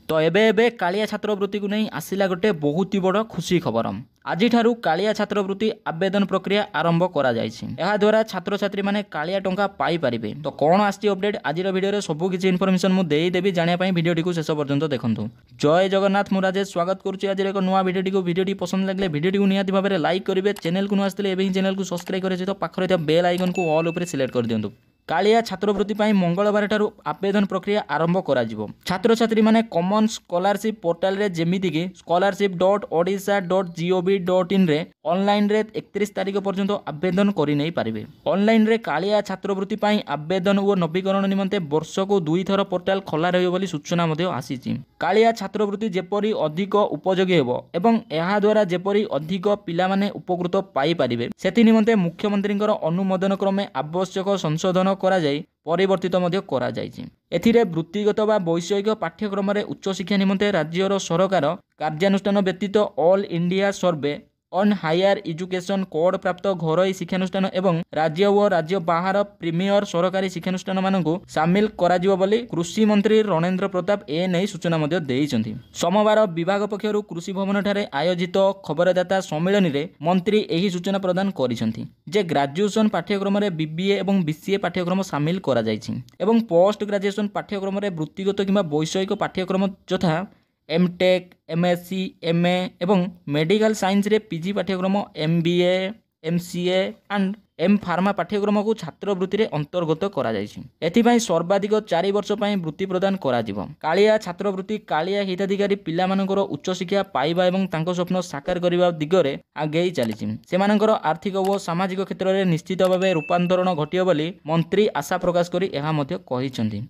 तो एबे कालिया छात्रवृत्ति को नहीं आसिला गोटे बहुत ही बड़ खुशी खबर। आज कालिया छात्रवृत्ति आवेदन प्रक्रिया आरंभ करा जायछि। एहा द्वारा छात्र छात्री माने कालिया टंका पाई परिबे। तो कौन आछि अपडेट आज वीडियो रे सब किछि इनफॉरमेशन मु देई देबी जानिया पई वीडियो को शेष पर्यंत देखंतु। जय जगन्नाथ मु राजेश स्वागत करूछि आज एक नवा वीडियो पसंद लागले वीडियो को निहाती भाबरे लाइक करिवे। चैनल को न आस्ते एबे ही चैनल को सब्सक्राइब करे सहित पाखरे था बेल आइकन को ऑल ऊपर सिलेक्ट कर दियंतु। कालिया छात्रवृत्ति पाई मंगलवार ठारू आवेदन प्रक्रिया आरंभ करा जिवो। छात्र छात्री माने कॉमन स्कॉलरशिप पोर्टल रे जेमिति कि scholarship.odisha.gov.in रे ऑनलाइन रे 31 तारिख पर्यंत आवेदन करि नै पारिबे। ऑनलाइन रे कालिया छात्रवृत्ति पाई आवेदन और नवीकरण निमंते वर्ष को 2 थर पोर्टल खोला रहइबो बोली सूचना मध्ये आसीछि। कालिया छात्रवृत्ति जेपरि अधिक उपयोगी हेबो एवं एहा द्वारा जेपरि अधिक पिला माने उपकृत पाई पारिबे सेति निमंते मुख्यमंत्रींकर अनुमोदन क्रमे आवश्यक संशोधन करा जाय परिवर्तित मध्य करा जायछि। एथिरे वृत्तिगत बा वैषयिक पाठ्यक्रम रे उच्च शिक्षा निमंते राज्यर सरकार कार्यानुष्ठान व्यतीत all India survey on higher education code प्राप्त घरोई शिक्षानुष्ठान एवं राज्य और राज्य बाहर प्रीमियर सरकारी शिक्षानुष्ठान मानकु शामिल करा जिवो बोली कृषि मंत्री रणेंद्र प्रताप ए नै सूचना मध्ये देइछन्ति। सोमवार विभाग पक्षरु कृषि भवन ठारे आयोजित खबरदाता सम्मेलन रे मंत्री एही सूचना प्रदान करिसन्ति जे ग्रेजुएशन पाठ्यक्रम रे बीबीए एवं बीसीए पाठ्यक्रम शामिल करा जायछि एवं पोस्ट ग्रेजुएशन पाठ्यक्रम रे वृत्तिगत किंबा वैषयिक पाठ्यक्रम यथा एमटेक एमएससी एमए एवं मेडिकल साइंस रे पीजी पाठ्यक्रम MBA MCA and M pharma पाठ्यक्रम को छात्रवृत्ति रे अंतर्गत करा जायछि। एथिपाई सर्वाधिक 4 वर्ष पई वृत्ति प्रदान करा जिवो। कालिया छात्रवृत्ति कालिया हिताधिकारी पिला मानकर उच्च शिक्षा पाइबा एवं तांको स्वप्न साकार करिबा दिगरे आगेई चलिछि। सेमानकर आर्थिक और सामाजिक क्षेत्र रे निश्चित भाबे रूपांतरण घटियो बोली मंत्री आशा प्रकाश करी एहा मध्ये कहिसन्ति।